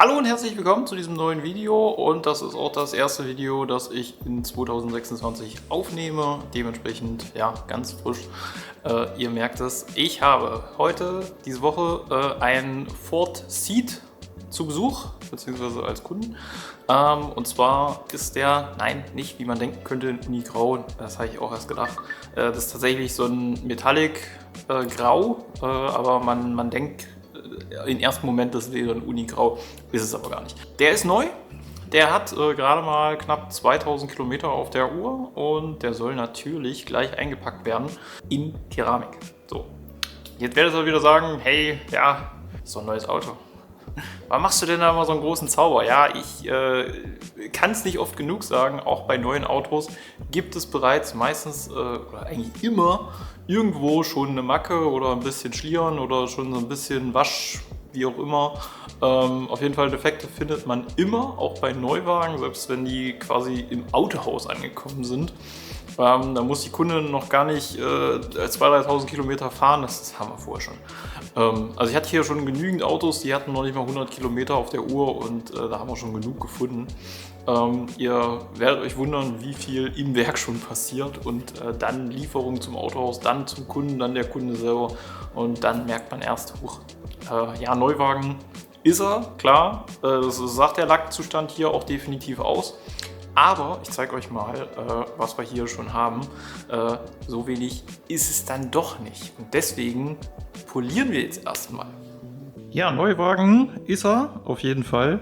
Hallo und herzlich willkommen zu diesem neuen Video und das ist auch das erste Video, das ich in 2026 aufnehme, dementsprechend ja ganz frisch. Ihr merkt es, ich habe heute, diese Woche, einen Ford Seat zu Besuch, beziehungsweise als Kunden. Und zwar ist der, nein, nicht wie man denken könnte, in Unigrau, das habe ich auch erst gedacht. Das ist tatsächlich so ein Metallic Grau, aber man denkt im ersten Moment, das wäre ein Unigrau, ist es aber gar nicht. Der ist neu, der hat gerade mal knapp 2000 Kilometer auf der Uhr und der soll natürlich gleich eingepackt werden in Keramik. So, jetzt werdet ihr wieder sagen, hey, ja, ist doch ein neues Auto. Warum machst du denn da immer so einen großen Zauber? Ja, ich kann es nicht oft genug sagen, auch bei neuen Autos gibt es bereits meistens oder eigentlich immer irgendwo schon eine Macke oder ein bisschen Schlieren oder schon so ein bisschen Wasch, wie auch immer. Auf jeden Fall Defekte findet man immer, auch bei Neuwagen, selbst wenn die quasi im Autohaus angekommen sind. Da muss die Kundin noch gar nicht 2.000, 3.000 Kilometer fahren, das haben wir vorher schon. Also ich hatte hier schon genügend Autos, die hatten noch nicht mal 100 Kilometer auf der Uhr und da haben wir schon genug gefunden. Ihr werdet euch wundern, wie viel im Werk schon passiert und dann Lieferung zum Autohaus, dann zum Kunden, dann der Kunde selber und dann merkt man erst, ja, Neuwagen ist er, klar, das sagt der Lackzustand hier auch definitiv aus. Aber ich zeige euch mal, was wir hier schon haben. So wenig ist es dann doch nicht. Und deswegen polieren wir jetzt erstmal. Ja, Neuwagen ist er auf jeden Fall.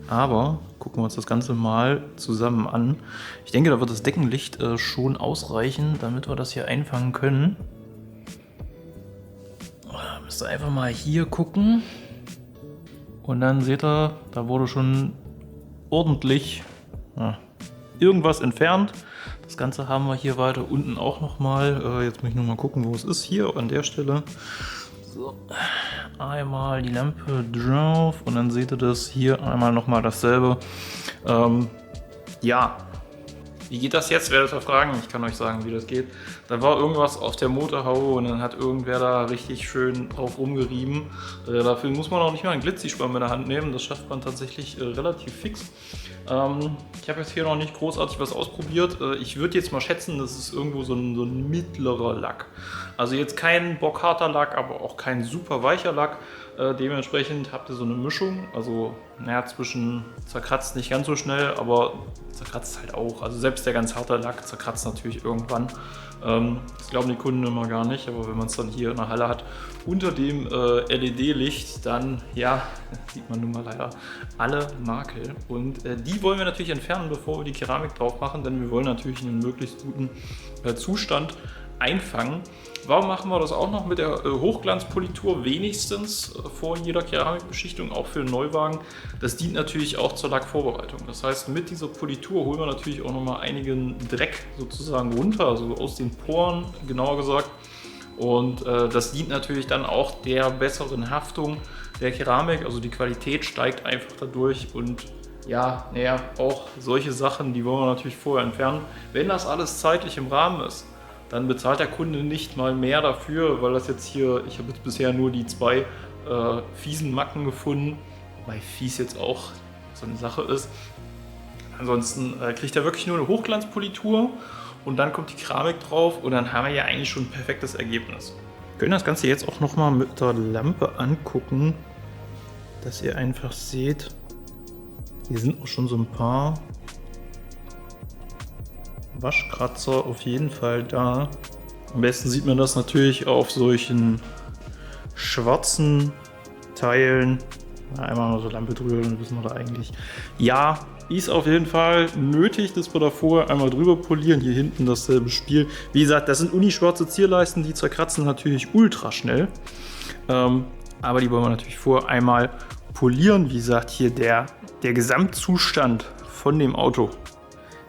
Aber gucken wir uns das Ganze mal zusammen an. Ich denke, da wird das Deckenlicht schon ausreichen, damit wir das hier einfangen können. Müsst ihr einfach mal hier gucken. Und dann seht ihr, da wurde schon ordentlich irgendwas entfernt. Das Ganze haben wir hier weiter unten auch nochmal. Jetzt muss ich nochmal gucken, wo es ist. Hier an der Stelle. So. Einmal die Lampe drauf und dann seht ihr das hier einmal nochmal dasselbe. Ja. Wie geht das jetzt? Werdet ihr fragen. Ich kann euch sagen, wie das geht. Da war irgendwas auf der Motorhaube und dann hat irgendwer da richtig schön drauf rumgerieben. Dafür muss man auch nicht mal einen Glitzischwamm in der Hand nehmen. Das schafft man tatsächlich relativ fix. Ich habe jetzt hier noch nicht großartig was ausprobiert. Ich würde jetzt mal schätzen, das ist irgendwo so ein mittlerer Lack. Also jetzt kein bockharter Lack, aber auch kein super weicher Lack. Dementsprechend habt ihr so eine Mischung. Also naja, zwischen zerkratzt nicht ganz so schnell, aber zerkratzt halt auch. Also selbst der ganz harte Lack zerkratzt natürlich irgendwann. Das glauben die Kunden immer gar nicht, aber wenn man es dann hier in der Halle hat, unter dem LED-Licht, dann ja, sieht man nun mal leider alle Makel. Und die wollen wir natürlich entfernen, bevor wir die Keramik drauf machen, denn wir wollen natürlich einen möglichst guten Zustand einfangen. Warum machen wir das auch noch mit der Hochglanzpolitur wenigstens vor jeder Keramikbeschichtung, auch für den Neuwagen? Das dient natürlich auch zur Lackvorbereitung. Das heißt, mit dieser Politur holen wir natürlich auch nochmal einigen Dreck sozusagen runter, also aus den Poren genauer gesagt. Und das dient natürlich dann auch der besseren Haftung der Keramik, also die Qualität steigt einfach dadurch und ja, naja, auch solche Sachen, die wollen wir natürlich vorher entfernen. Wenn das alles zeitlich im Rahmen ist, dann bezahlt der Kunde nicht mal mehr dafür, weil das jetzt hier, ich habe jetzt bisher nur die zwei fiesen Macken gefunden, wobei fies jetzt auch so eine Sache ist. Ansonsten kriegt er wirklich nur eine Hochglanzpolitur und dann kommt die Keramik drauf und dann haben wir ja eigentlich schon ein perfektes Ergebnis. Wir können das Ganze jetzt auch nochmal mit der Lampe angucken, dass ihr einfach seht, hier sind auch schon so ein paar Waschkratzer auf jeden Fall da. Am besten sieht man das natürlich auf solchen schwarzen Teilen. Einmal mal so Lampe drüber, dann wissen wir da eigentlich. Ja, ist auf jeden Fall nötig, dass wir da vorher einmal drüber polieren. Hier hinten dasselbe Spiel. Wie gesagt, das sind unischwarze Zierleisten, die zerkratzen natürlich ultra schnell. Aber die wollen wir natürlich vorher einmal polieren. Wie gesagt, hier der Gesamtzustand von dem Auto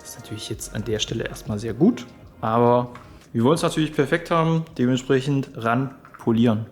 ist natürlich jetzt an der Stelle erstmal sehr gut, aber wir wollen es natürlich perfekt haben, dementsprechend ran polieren.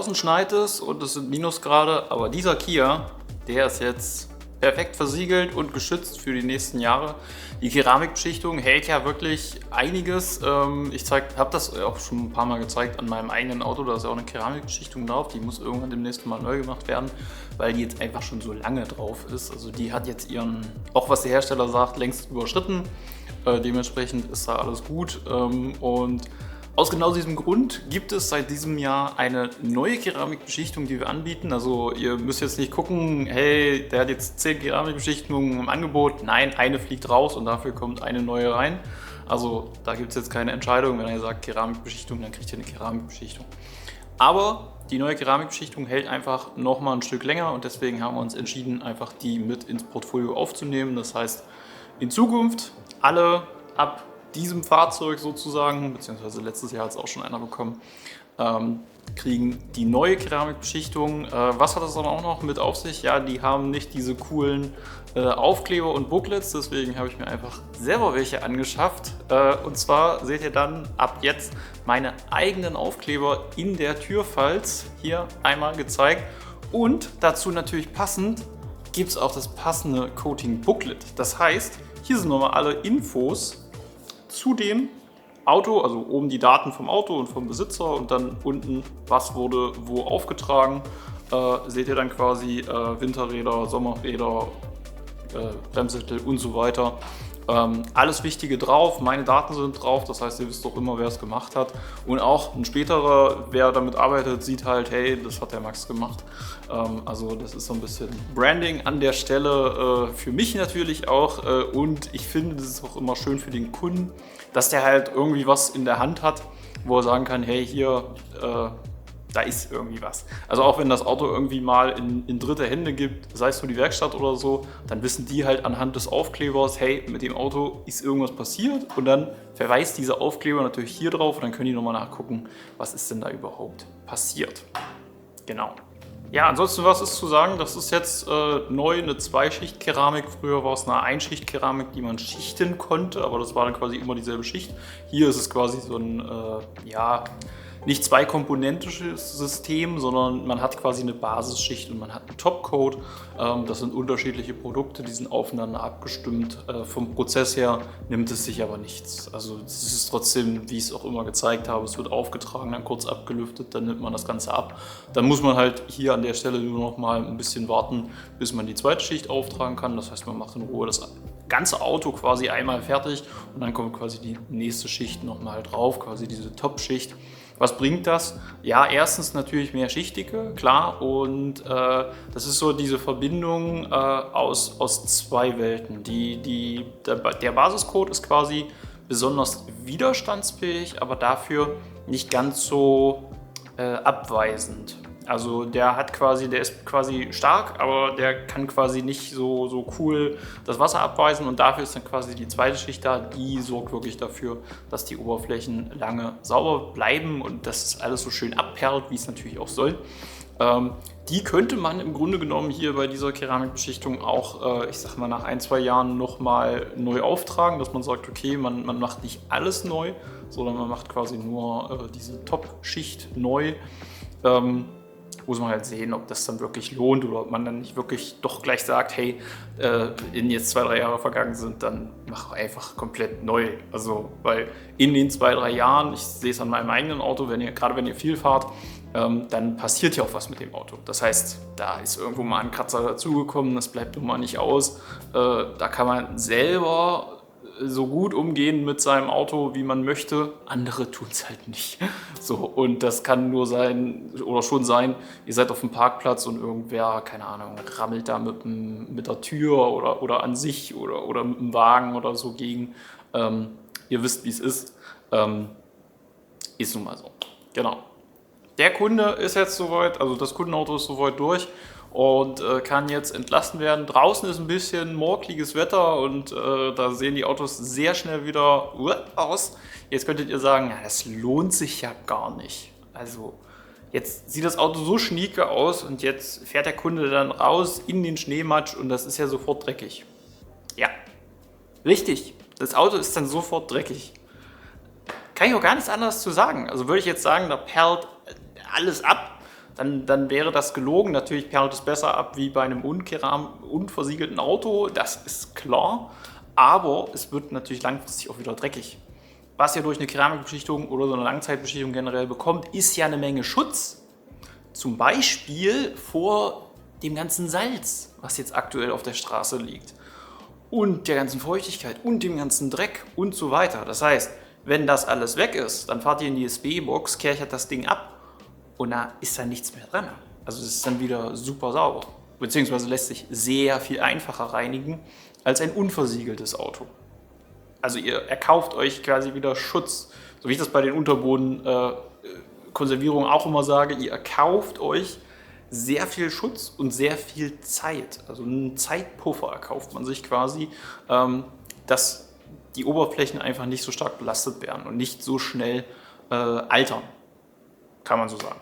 draußen schneit es und es sind Minusgrade, aber dieser Kia, der ist jetzt perfekt versiegelt und geschützt für die nächsten Jahre. Die Keramikbeschichtung hält ja wirklich einiges. Ich habe das auch schon ein paar Mal gezeigt an meinem eigenen Auto. Da ist ja auch eine Keramikbeschichtung drauf. Die muss irgendwann demnächst mal neu gemacht werden, weil die jetzt einfach schon so lange drauf ist. Also die hat jetzt ihren, auch was der Hersteller sagt, längst überschritten. Dementsprechend ist da alles gut. Und aus genau diesem Grund gibt es seit diesem Jahr eine neue Keramikbeschichtung, die wir anbieten. Also ihr müsst jetzt nicht gucken, hey, der hat jetzt 10 Keramikbeschichtungen im Angebot. Nein, eine fliegt raus und dafür kommt eine neue rein. Also da gibt es jetzt keine Entscheidung. Wenn ihr sagt Keramikbeschichtung, dann kriegt ihr eine Keramikbeschichtung. Aber die neue Keramikbeschichtung hält einfach nochmal ein Stück länger und deswegen haben wir uns entschieden, einfach die mit ins Portfolio aufzunehmen. Das heißt, in Zukunft alle ab diesem Fahrzeug sozusagen, beziehungsweise letztes Jahr hat es auch schon einer bekommen, kriegen die neue Keramikbeschichtung. Was hat das dann auch noch mit auf sich? Ja, die haben nicht diese coolen Aufkleber und Booklets, deswegen habe ich mir einfach selber welche angeschafft. Und zwar seht ihr dann ab jetzt meine eigenen Aufkleber in der Türfalz hier einmal gezeigt. Und dazu natürlich passend gibt es auch das passende Coating Booklet. Das heißt, hier sind nochmal alle Infos zu dem Auto, also oben die Daten vom Auto und vom Besitzer und dann unten, was wurde wo aufgetragen. Seht ihr dann quasi Winterräder, Sommerräder, Bremssättel und so weiter. Alles Wichtige drauf, meine Daten sind drauf, das heißt, ihr wisst doch immer, wer es gemacht hat. Und auch ein späterer, wer damit arbeitet, sieht halt, hey, das hat der Max gemacht. Also das ist so ein bisschen Branding an der Stelle, für mich natürlich auch. Und ich finde, das ist auch immer schön für den Kunden, dass der halt irgendwie was in der Hand hat, wo er sagen kann, hey, hier, da ist irgendwie was. Also auch wenn das Auto irgendwie mal in dritte Hände gibt, sei es nur die Werkstatt oder so, dann wissen die halt anhand des Aufklebers, hey, mit dem Auto ist irgendwas passiert und dann verweist dieser Aufkleber natürlich hier drauf und dann können die nochmal nachgucken, was ist denn da überhaupt passiert. Genau. Ja, ansonsten was ist zu sagen, das ist jetzt neu eine Zweischicht-Keramik. Früher war es eine Einschicht-Keramik, die man schichten konnte, aber das war dann quasi immer dieselbe Schicht. Hier ist es quasi so ein, ja, nicht zweikomponentisches System, sondern man hat quasi eine Basisschicht und man hat einen Topcoat. Das sind unterschiedliche Produkte, die sind aufeinander abgestimmt. Vom Prozess her nimmt es sich aber nichts. Also es ist trotzdem, wie ich es auch immer gezeigt habe, es wird aufgetragen, dann kurz abgelüftet, dann nimmt man das Ganze ab. Dann muss man halt hier an der Stelle nur noch mal ein bisschen warten, bis man die zweite Schicht auftragen kann. Das heißt, man macht in Ruhe das ganze Auto quasi einmal fertig und dann kommt quasi die nächste Schicht nochmal drauf, quasi diese Top-Schicht. Was bringt das? Ja, erstens natürlich mehr Schichtdicke, klar, und das ist so diese Verbindung aus zwei Welten. Der Basiscode ist quasi besonders widerstandsfähig, aber dafür nicht ganz so abweisend. Also der ist quasi stark, aber der kann quasi nicht so cool das Wasser abweisen und dafür ist dann quasi die zweite Schicht da, die sorgt wirklich dafür, dass die Oberflächen lange sauber bleiben und dass es alles so schön abperlt, wie es natürlich auch soll. Die könnte man im Grunde genommen hier bei dieser Keramikbeschichtung auch, ich sag mal, nach 1-2 Jahren nochmal neu auftragen, dass man sagt, okay, man macht nicht alles neu, sondern man macht quasi nur diese Top-Schicht neu. Muss man halt sehen, ob das dann wirklich lohnt oder ob man dann nicht wirklich doch gleich sagt, hey, wenn jetzt 2-3 Jahre vergangen sind, dann mach einfach komplett neu. Also, weil in den 2-3 Jahren, ich sehe es an meinem eigenen Auto, gerade wenn ihr viel fahrt, dann passiert ja auch was mit dem Auto. Das heißt, da ist irgendwo mal ein Kratzer dazugekommen, das bleibt nun mal nicht aus. Da kann man selber so gut umgehen mit seinem Auto, wie man möchte. Andere tun es halt nicht. So, und das kann nur sein, oder schon sein, ihr seid auf dem Parkplatz und irgendwer, keine Ahnung, rammelt da mit der Tür oder an sich oder mit dem Wagen oder so gegen. Ihr wisst, wie es ist. Ist nun mal so. Genau. Der Kunde ist jetzt soweit, also das Kundenauto ist soweit durch und kann jetzt entlassen werden. Draußen ist ein bisschen morkliges Wetter und da sehen die Autos sehr schnell wieder aus. Jetzt könntet ihr sagen, ja, das lohnt sich ja gar nicht. Also jetzt sieht das Auto so schnieke aus und jetzt fährt der Kunde dann raus in den Schneematsch und das ist ja sofort dreckig. Ja, richtig. Das Auto ist dann sofort dreckig. Kann ich auch gar nichts anderes zu sagen. Also würde ich jetzt sagen, da perlt alles ab, dann wäre das gelogen. Natürlich perlt es besser ab wie bei einem unversiegelten Auto, das ist klar. Aber es wird natürlich langfristig auch wieder dreckig. Was ihr durch eine Keramikbeschichtung oder so eine Langzeitbeschichtung generell bekommt, ist ja eine Menge Schutz. Zum Beispiel vor dem ganzen Salz, was jetzt aktuell auf der Straße liegt. Und der ganzen Feuchtigkeit und dem ganzen Dreck und so weiter. Das heißt, wenn das alles weg ist, dann fahrt ihr in die SB-Box, kerchert das Ding ab und da ist dann nichts mehr dran. Also es ist dann wieder super sauber. Beziehungsweise lässt sich sehr viel einfacher reinigen als ein unversiegeltes Auto. Also ihr erkauft euch quasi wieder Schutz. So wie ich das bei den Unterbodenkonservierungen auch immer sage, ihr erkauft euch sehr viel Schutz und sehr viel Zeit. Also einen Zeitpuffer erkauft man sich quasi, dass die Oberflächen einfach nicht so stark belastet werden und nicht so schnell altern. Kann man so sagen.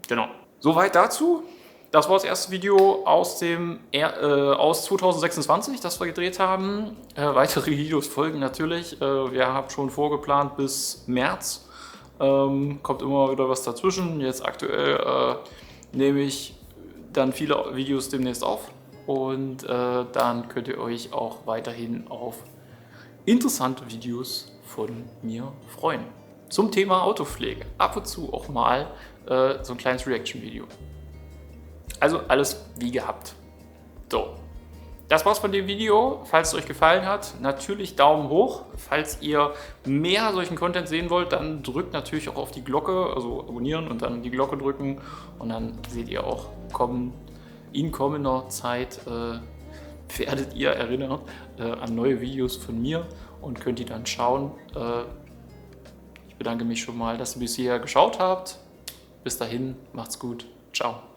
Genau. Soweit dazu. Das war das erste Video aus 2026, das wir gedreht haben. Weitere Videos folgen natürlich. Wir haben schon vorgeplant bis März. Kommt immer wieder was dazwischen. Jetzt aktuell nehme ich dann viele Videos demnächst auf. Und dann könnt ihr euch auch weiterhin auf interessante Videos von mir freuen. Zum Thema Autopflege. Ab und zu auch mal so ein kleines Reaction-Video. Also alles wie gehabt. So, das war's von dem Video. Falls es euch gefallen hat, natürlich Daumen hoch. Falls ihr mehr solchen Content sehen wollt, dann drückt natürlich auch auf die Glocke, also abonnieren und dann die Glocke drücken. Und dann seht ihr auch, in kommender Zeit werdet ihr erinnert an neue Videos von mir und könnt die dann schauen. Ich bedanke mich schon mal, dass ihr bis hierher geschaut habt. Bis dahin, macht's gut. Ciao.